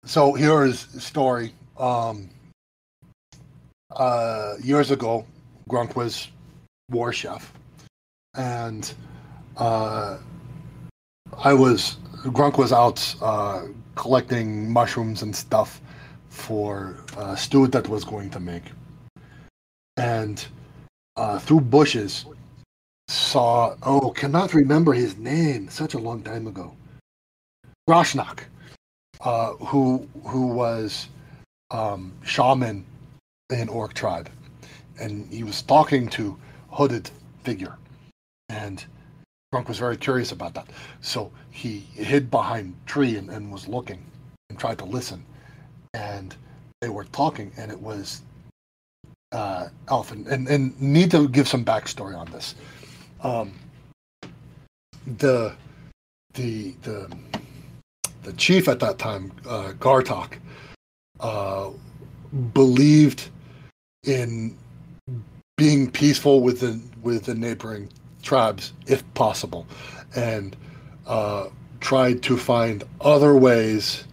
So here is a story. Years ago, Gronk was war chef, and Gronk was out collecting mushrooms and stuff for a stew that was going to make, and through bushes cannot remember his name, such a long time ago. Groshnak, who was shaman in Orc tribe, and he was talking to hooded figure, and Gronk was very curious about that, so he hid behind a tree and was looking and tried to listen, and they were talking, and it was Elf, and need to give some backstory on this. The chief at that time, Gartok, believed in being peaceful with the neighboring tribes if possible, and tried to find other ways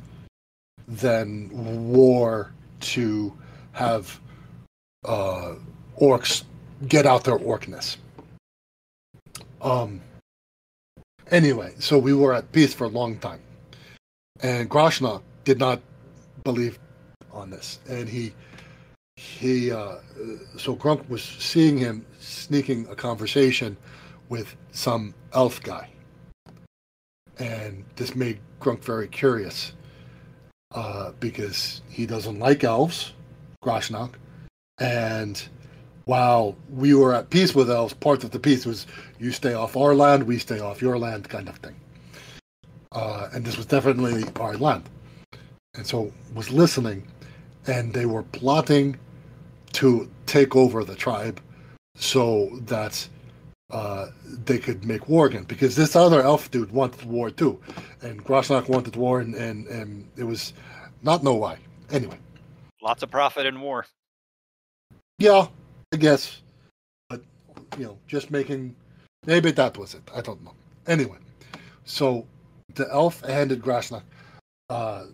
than war to have orcs get out their orcness. Anyway, so we were at peace for a long time, and Groshna did not believe on this, and so Gronk was seeing him sneaking a conversation with some elf guy, and this made Gronk very curious. because he doesn't like elves, Groshnok. And while we were at peace with elves, part of the peace was you stay off our land, we stay off your land kind of thing. And this was definitely our land. And so was listening, and they were plotting to take over the tribe so that they could make war again. Because this other elf dude wanted war too. And Groshnok wanted war, and it was not know why. Anyway. Lots of profit in war. Yeah, I guess. But, just making... Maybe that was it. I don't know. Anyway. So, the elf handed Groshnok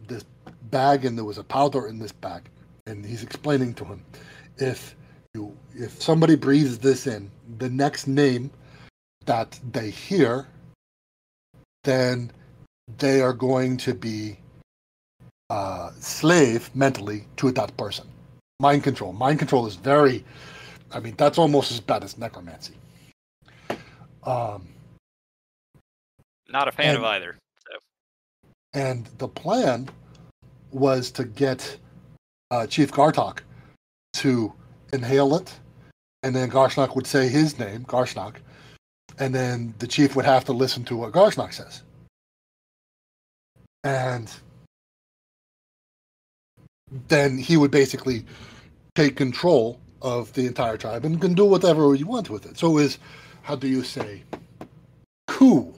this bag, and there was a powder in this bag. And he's explaining to him, if somebody breathes this in, the next name that they hear, then they are going to be slave mentally to that person. Mind control. Mind control is very, that's almost as bad as necromancy. Not a fan of either. So. And the plan was to get Chief Gartok to inhale it, and then Groshnok would say his name, Groshnok, and then the chief would have to listen to what Groshnok says. And then he would basically take control of the entire tribe and can do whatever you want with it. So is, how do you say, coup?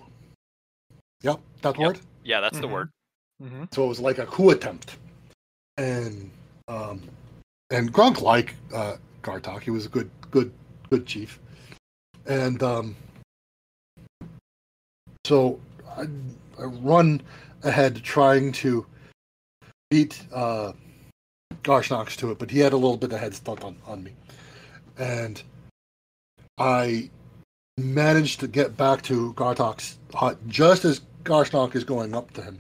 Yep, that word? Yeah, that's the word. Mm-hmm. So it was like a coup attempt. And Gronk liked Gartok. He was a good chief. And so I run ahead trying to beat Garshnox to it, but he had a little bit of head start on me. And I managed to get back to Gartok's hut just as Garshnock is going up to him.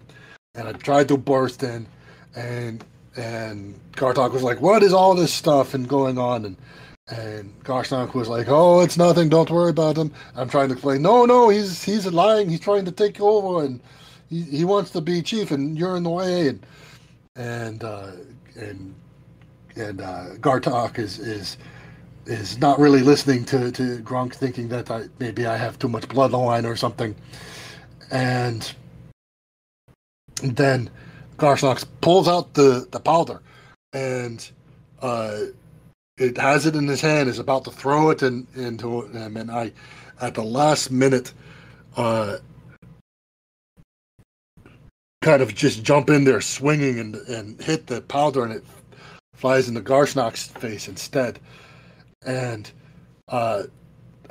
And I tried to burst in, and Gartok was like, "What is all this stuff and going on?" And Garshnock was like, "Oh, it's nothing. Don't worry about him." I'm trying to explain, "No, he's lying. He's trying to take you over, and he wants to be chief, and you're in the way." And Gartok is not really listening to Gronk, thinking that maybe I have too much bloodline or something. And then Garshnox pulls out the powder, and it has it in his hand, is about to throw it into him, and I, at the last minute, kind of just jump in there swinging and hit the powder, and it flies into Garshnox's face instead. And I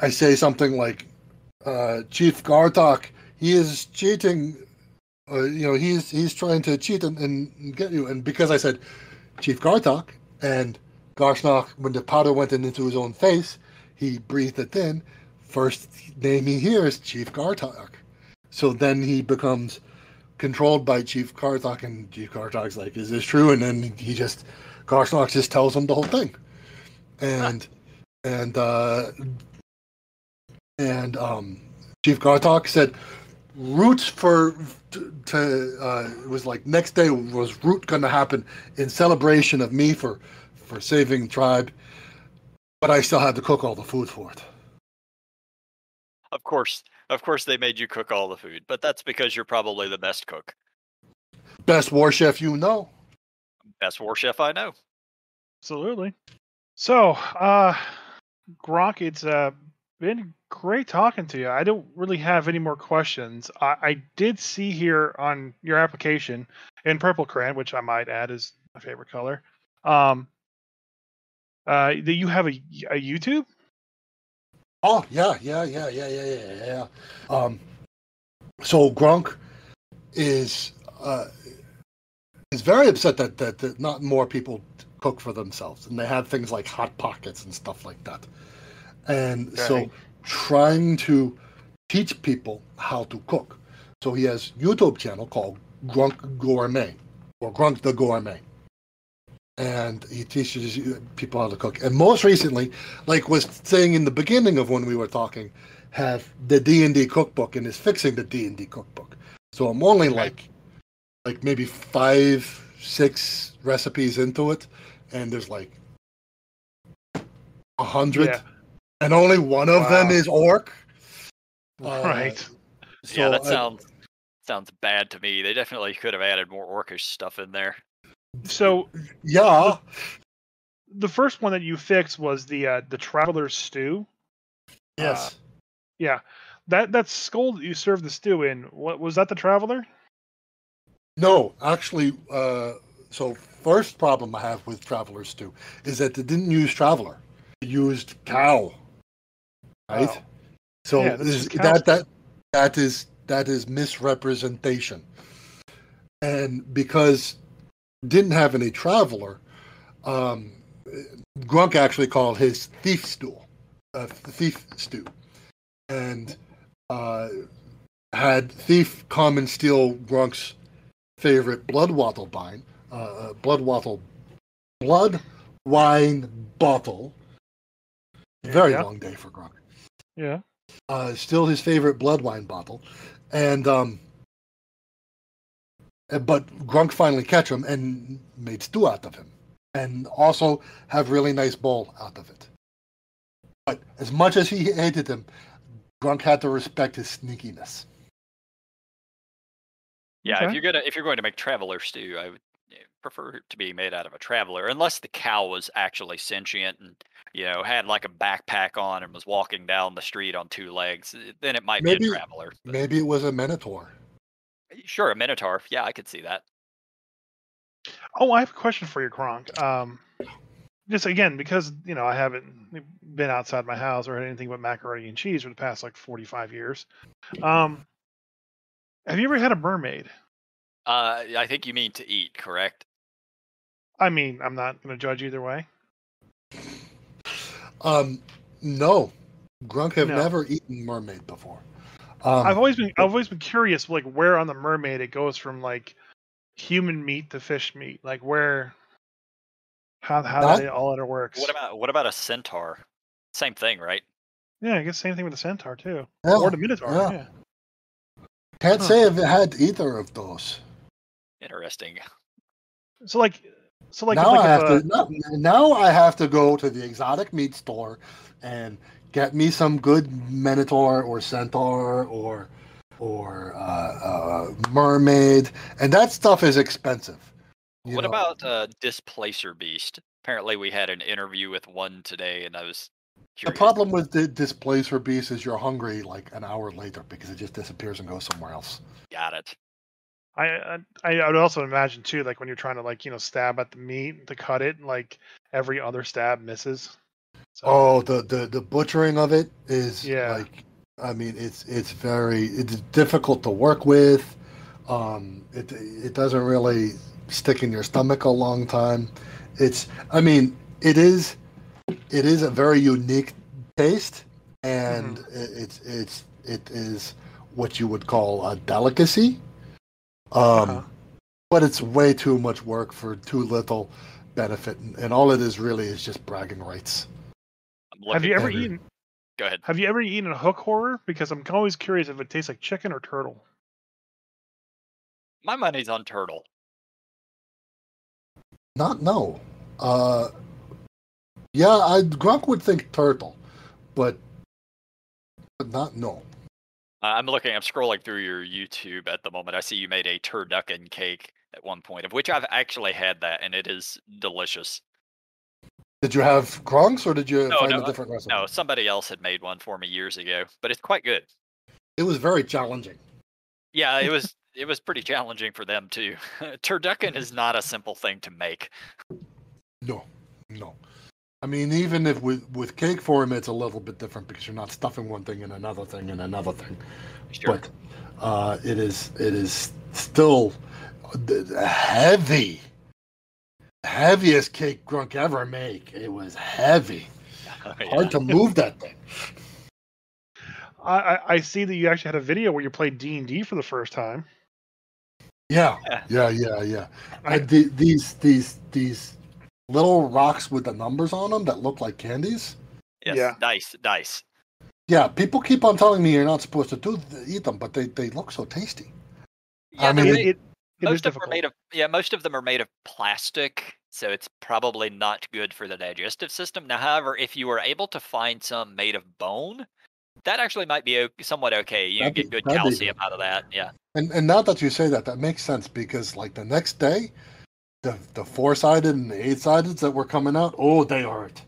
say something like, "Chief Gartok, he is cheating. He's trying to cheat and get you." And because I said Chief Gartok, and Garshnock, when the powder went into his own face, he breathed it in. First name he hears, Chief Gartok. So then he becomes controlled by Chief Gartok, and Chief Gartok's like, "Is this true?" And then Garshnock just tells him the whole thing. And Chief Gartok said, "Root it was like next day was root going to happen in celebration of me for saving the tribe, but I still had to cook all the food for it." Of course they made you cook all the food, but that's because you're probably the best cook. Best war chef you know. Best war chef I know. Absolutely. So, Gronk, it's been great talking to you. I don't really have any more questions. I did see here on your application in purple crayon, which I might add is my favorite color, that you have a YouTube? Oh, yeah. So Gronk is very upset that not more people cook for themselves, and they have things like Hot Pockets and stuff like that. And so trying to teach people how to cook. So he has a YouTube channel called Gronk Gore-May, or Gronk the Gore-May. And he teaches people how to cook. And most recently, like was saying in the beginning of when we were talking, have the D&D cookbook and is fixing the D&D cookbook. So I'm only like maybe 5 6 recipes into it, and there's like 100, Yeah. and only one of them is orc. Right. So yeah, that sounds bad to me. They definitely could have added more orcish stuff in there. So yeah, the first one that you fixed was the traveler's stew. yes. Yeah. That skull that you served the stew in, what was that, the traveler? No, actually, so first problem I have with Traveler's Stew is that they didn't use Traveler. They used cow. Right? Oh. So Yeah, that's just cow that is misrepresentation. And because didn't have any Traveler, Gronk actually called his thief stew. And had Thief come and steal Gronk's favorite blood wine bottle. Very long day for Gronk. Yeah. Still his favorite blood wine bottle, and but Gronk finally catch him and made stew out of him, and also have really nice bowl out of it. But as much as he hated him, Gronk had to respect his sneakiness. Yeah, Okay. if you're going to make traveler stew, I would prefer it to be made out of a traveler, unless the cow was actually sentient and had like a backpack on and was walking down the street on 2 legs. Then it might be a traveler. But Maybe it was a minotaur. sure, a minotaur. Yeah, I could see that. Oh, I have a question for you, Gronk. Just again, because I haven't been outside my house or had anything but macaroni and cheese for the past like 45 years. Have you ever had a mermaid? I think you mean to eat, correct? I mean, I'm not going to judge either way. No, Grunk have never eaten mermaid before. I've always been curious, like where on the mermaid it goes from like human meat to fish meat, like how that all it works. What about a centaur? Same thing, right? Yeah, I guess same thing with the centaur too, Yeah, or the minotaur. Yeah. Can't say I've had either of those. Interesting. So now I have to go to the exotic meat store and get me some good minotaur or centaur or mermaid, and that stuff is expensive. What about displacer beast? Apparently, we had an interview with one today, and I was curious. The problem with the displacer beast is you're hungry like an hour later because it just disappears and goes somewhere else. Got it. I would also imagine too, like when you're trying to stab at the meat to cut it, like every other stab misses. So. Oh, the butchering of it is like, I mean, it's difficult to work with. It doesn't really stick in your stomach a long time. It is a very unique taste, and it is what you would call a delicacy. But it's way too much work for too little benefit, and all it is really is just bragging rights. Have you ever eaten? Go ahead. Have you ever eaten a hook horror? Because I'm always curious if it tastes like chicken or turtle. My money's on turtle. No. Gronk would think turtle, but not no. I'm scrolling through your YouTube at the moment. I see you made a turducken cake at one point, of which I've actually had that, and it is delicious. Did you have Gronk's, or did you find a different recipe? No, somebody else had made one for me years ago, but it's quite good. It was very challenging. Yeah, it was pretty challenging for them too. Turducken is not a simple thing to make. No. I mean, even if with cake form, it's a little bit different because you're not stuffing one thing in another thing and another thing. Sure. But it is still heavy. Heaviest cake Gronk ever make. It was heavy. Hard to move that thing. I see that you actually had a video where you played D&D for the first time. Yeah. These little rocks with the numbers on them that look like candies. Yes, yeah. Dice. Yeah, people keep on telling me you're not supposed to eat them, but they look so tasty. Yeah, Most of them are made of most of them are made of plastic, so it's probably not good for the digestive system. Now, however, if you were able to find some made of bone, that actually might be somewhat okay. You get good calcium out of that. Yeah. And now that you say that, that makes sense because like the next day, the 4-sided and the 8-sided that were coming out, oh, they hurt.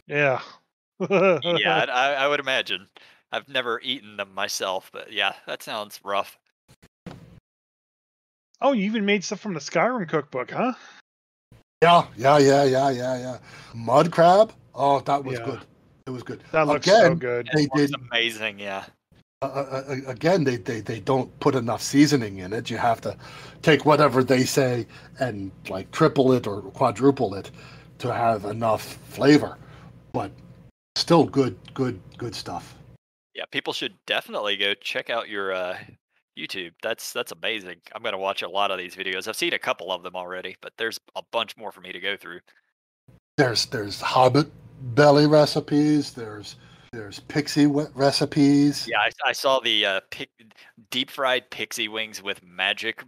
Yeah. Yeah, I would imagine. I've never eaten them myself, but yeah, that sounds rough. Oh, you even made stuff from the Skyrim cookbook, huh? Yeah. Mud crab. Oh, that was good. It was good. That looks so good. It looks amazing. Yeah. Again, they don't put enough seasoning in it. You have to take whatever they say and like triple it or quadruple it to have enough flavor. But still good stuff. Yeah, people should definitely go check out your YouTube. That's amazing. I'm gonna watch a lot of these videos. I've seen a couple of them already, but there's a bunch more for me to go through. There's Hobbit belly recipes. There's pixie recipes. Yeah, I saw the deep fried pixie wings with magic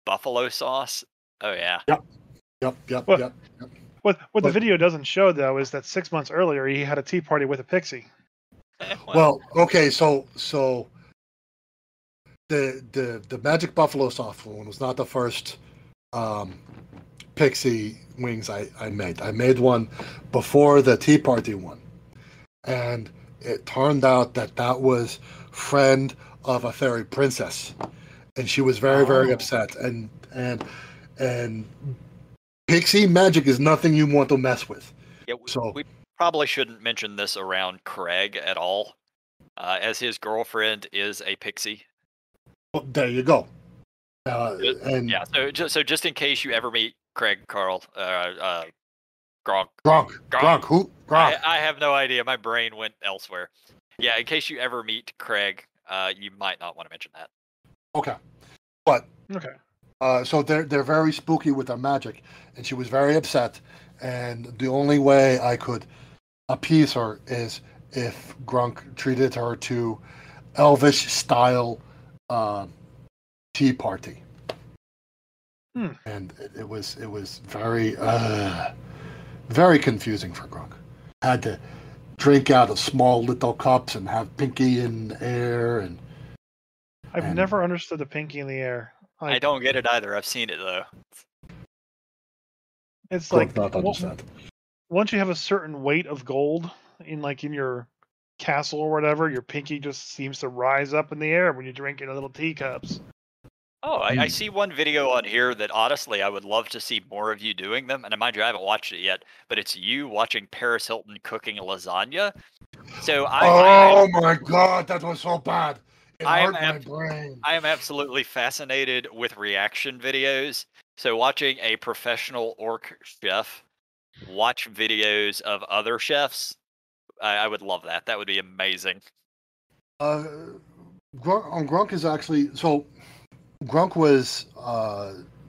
buffalo sauce. Oh yeah. Yep. What the video doesn't show though is that 6 months earlier he had a tea party with a pixie. Well, okay, so the magic buffalo sauce one was not the first pixie wings I made. I made one before the tea party one, and it turned out that was friend of a fairy princess, and she was very upset. And pixie magic is nothing you want to mess with. Yeah, we probably shouldn't mention this around Craig at all, as his girlfriend is a pixie. Well, there you go. So just in case you ever meet Craig, Carl, Gronk. Who? Gronk. I have no idea. My brain went elsewhere. Yeah, in case you ever meet Craig, you might not want to mention that. Okay. So they're very spooky with their magic, and she was very upset. And the only way I could appease her is if Gronk treated her to Elvish style tea party. And it was very very confusing for Gronk. Had to drink out of small little cups and have pinky in the air, and I've never understood the pinky in the air. I don't get it either. I've seen it though. It's like once you have a certain weight of gold in your castle or whatever, your pinky just seems to rise up in the air when you drink in little teacups. Oh, I see one video on here that honestly I would love to see more of you doing them. And mind you, I haven't watched it yet, but it's you watching Paris Hilton cooking lasagna. So my god, that was so bad. It hurt my brain. I am absolutely fascinated with reaction videos. So watching a professional orc chef watch videos of other chefs, I would love that. That would be amazing. Gronk is actually Gronk was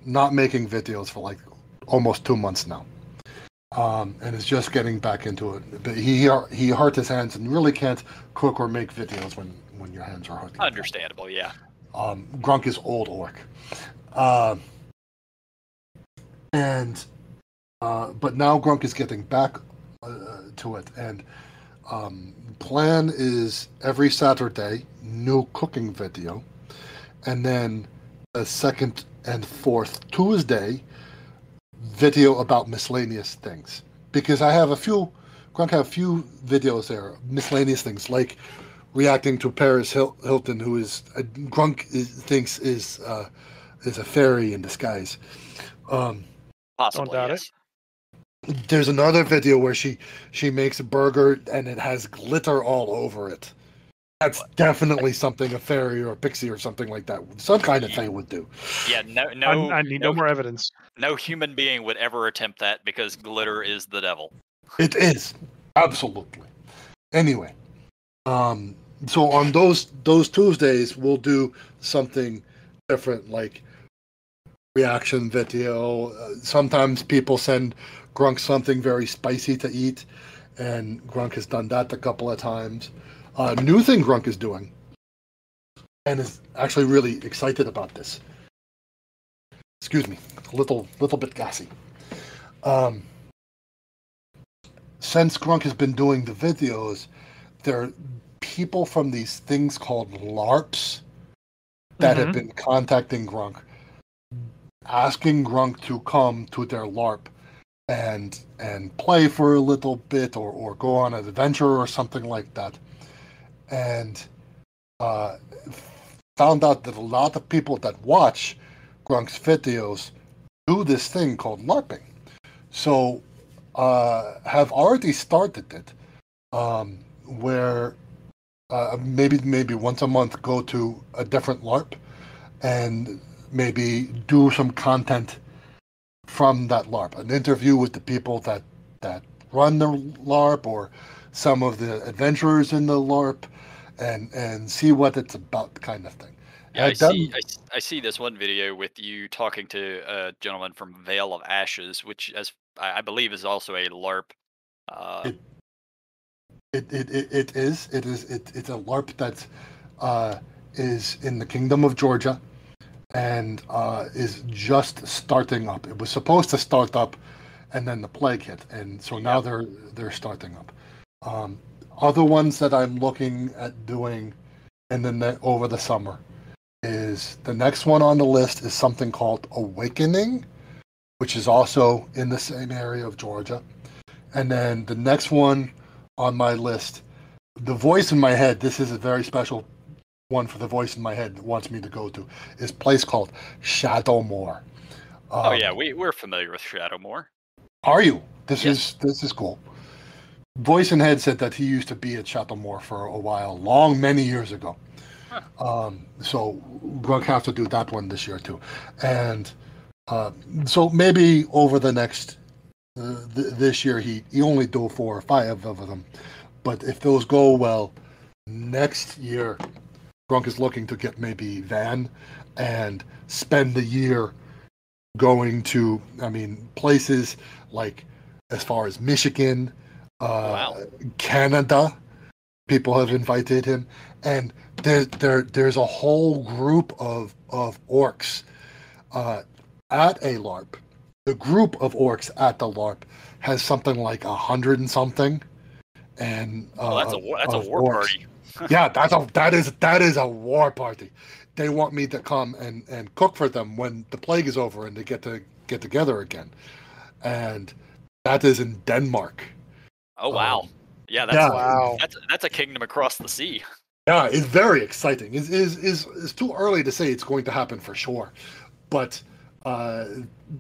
not making videos for like almost 2 months now, and is just getting back into it. But he hurt his hands and really can't cook or make videos when your hands are hurting. Understandable, yeah. Gronk is old orc, but now Gronk is getting back to it, and plan is every Saturday new cooking video, and then the second and fourth Tuesday video about miscellaneous things, because Gronk have a few videos there, miscellaneous things like reacting to Paris Hilton, who is Gronk thinks is a fairy in disguise. Possibly, yes. There's another video where she makes a burger and it has glitter all over it. That's definitely something a fairy or a pixie or something like that, some kind of thing would do. Yeah, no. I need no more evidence. No human being would ever attempt that because glitter is the devil. It is, absolutely. Anyway, so on those Tuesdays we'll do something different, like reaction video. Sometimes people send Gronk something very spicy to eat, and Gronk has done that a couple of times. New thing Gronk is doing, and is actually really excited about this, excuse me, a little bit gassy. Since Gronk has been doing the videos, there are people from these things called LARPs that have been contacting Gronk, asking Gronk to come to their LARP and play for a little bit or go on an adventure or something like that. And found out that a lot of people that watch Gronk's videos do this thing called LARPing. So have already started it, where maybe once a month go to a different LARP and maybe do some content from that LARP, an interview with the people that run the LARP or some of the adventurers in the LARP, and see what it's about, kind of thing. Yeah, I see this one video with you talking to a gentleman from Vale of Ashes, which, as I believe, is also a LARP. It's a LARP that is in the Kingdom of Georgia and is just starting up. It was supposed to start up, and then the plague hit, and so now they're starting up. Other ones that I'm looking at doing over the summer is the next one on the list is something called Awakening, which is also in the same area of Georgia. And then the next one on my list, the voice in my head, this is a very special one for the voice in my head that wants me to go to, is a place called Shadowmoor. Oh yeah, we're familiar with Shadowmoor. Are you? This is cool. Voice in head said that he used to be at Shadowmoor for a while, many years ago. Huh. So Gronk have to do that one this year too, and so maybe over the next this year he only do 4 or 5 of them, but if those go well, next year Gronk is looking to get maybe van and spend the year going to, places like as far as Michigan, Canada. People have invited him, and there's a whole group of orcs at a LARP. The group of orcs at the LARP has something like 100 and something, and that's a war party. Yeah, that is a war party. They want me to come and cook for them when the plague is over and they get together again, and that is in Denmark. Oh wow! That's a kingdom across the sea. Yeah, it's very exciting. It's too early to say it's going to happen for sure, but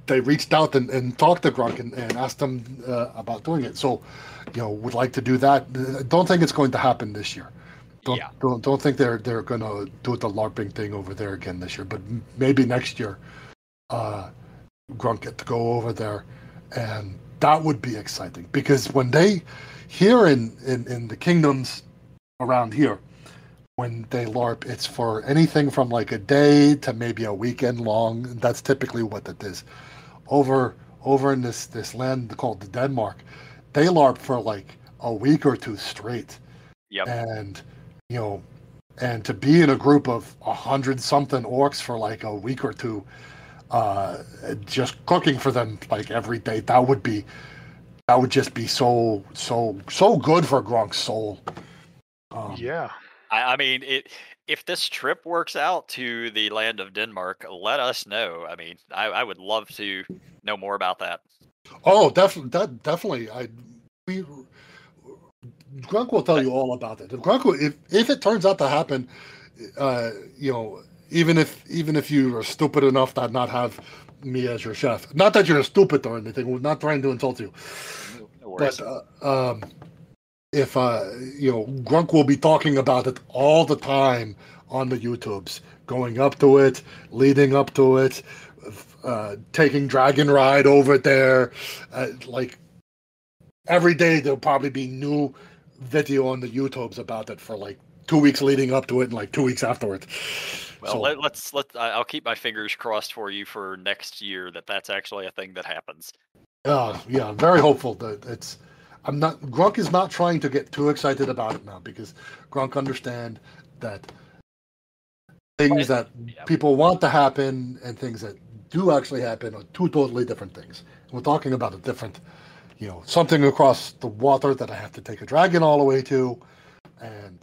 they reached out and talked to Gronk and asked him about doing it. So, would like to do that. Don't think it's going to happen this year. Don't think they're going to do the LARPing thing over there again this year. But maybe next year, Gronk get to go over there, and that would be exciting, because when they here in the kingdoms around here, when they LARP, it's for anything from like a day to maybe a weekend long. That's typically what it is. Over in this land called Denmark, they LARP for like a week or 2 straight. Yep. And and to be in a group of 100-something orcs for like a week or 2, just cooking for them like every day, that would just be so good for Gronk's soul. Yeah. I mean, if this trip works out to the land of Denmark, let us know. I mean, I would love to know more about that. Oh, definitely. Gronk will tell you all about it. If it turns out to happen, even if you are stupid enough to not have me as your chef, not that you're stupid or anything, we're not trying to insult you. No worries. But if Gronk will be talking about it all the time on the YouTubes, going up to it, leading up to it, taking Dragon Ride over there, like every day there'll probably be new video on the YouTubes about it for like 2 weeks leading up to it and like 2 weeks afterwards. Well, let's I'll keep my fingers crossed for you for next year that's actually a thing that happens. Yeah, very hopeful that Gronk is not trying to get too excited about it now, because Gronk understand that things that people want to happen and things that do actually happen are two totally different things. We're talking about a different, something across the water that I have to take a dragon all the way to, and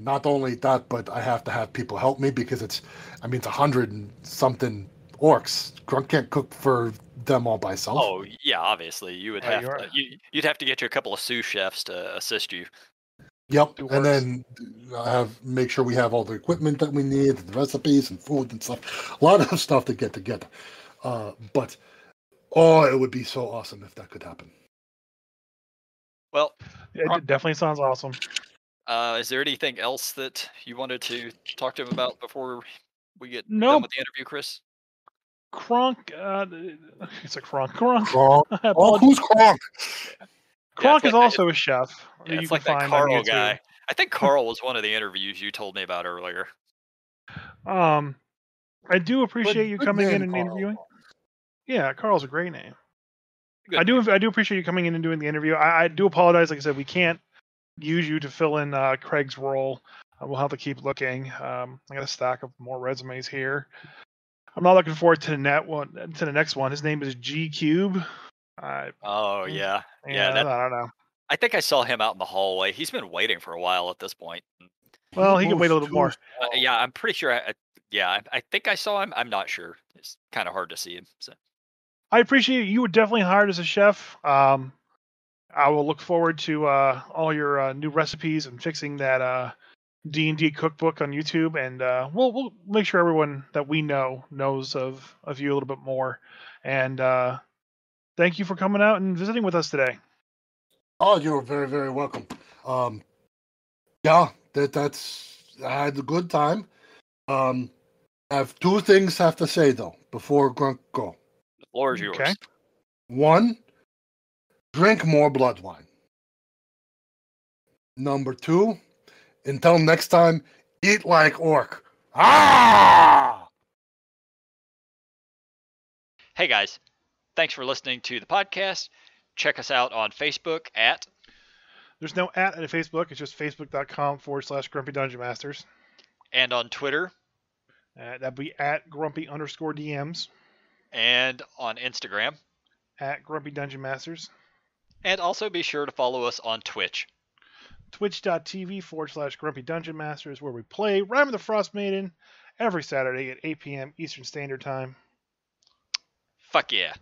not only that, but I have to have people help me because it's 100 and something orcs. Gronk can't cook for them all by himself. Oh yeah, obviously you would have to. You'd have to get you a couple of sous chefs to assist you. Yep, and then make sure we have all the equipment that we need, the recipes and food and stuff. A lot of stuff to get together. But it would be so awesome if that could happen. Well, it definitely sounds awesome. Is there anything else that you wanted to talk to him about before we get done with the interview, Chris? Gronk, it's a Gronk. Gronk. Who's Gronk? Gronk is also a chef. Yeah, it's like that Carl guy. I think Carl was one of the interviews you told me about earlier. I do appreciate you coming in and interviewing. Yeah, Carl's a great name. I do appreciate you coming in and doing the interview. I do apologize. Like I said, we can't use you to fill in Craig's role. We'll have to keep looking. I got a stack of more resumes here. I'm not looking forward to the next one. His name is G Cube. Yeah. I don't know. I think I saw him out in the hallway. He's been waiting for a while at this point. Well, he can wait a little bit more. Yeah, I'm pretty sure. I think I saw him. I'm not sure. It's kind of hard to see him. So. I appreciate you were definitely hired as a chef. I will look forward to all your new recipes and fixing that D&D cookbook on YouTube, and we'll make sure everyone that we knows of you a little bit more. And thank you for coming out and visiting with us today. Oh, you're very, very welcome. That's I had a good time. I have two things I have to say though before Gronk go. The floor is yours. Okay. One, drink more blood wine. Number two, until next time, eat like orc. Ah! Hey guys, thanks for listening to the podcast. Check us out on Facebook at... There's no at in Facebook. It's just facebook.com/Grumpy Dungeon Masters. And on Twitter. That'd be at Grumpy_DMs. And on Instagram. At Grumpy Dungeon Masters. And also be sure to follow us on Twitch. Twitch.tv/Grumpy Dungeon Masters, where we play Rime of the Frost Maiden every Saturday at 8 p.m. Eastern Standard Time. Fuck yeah.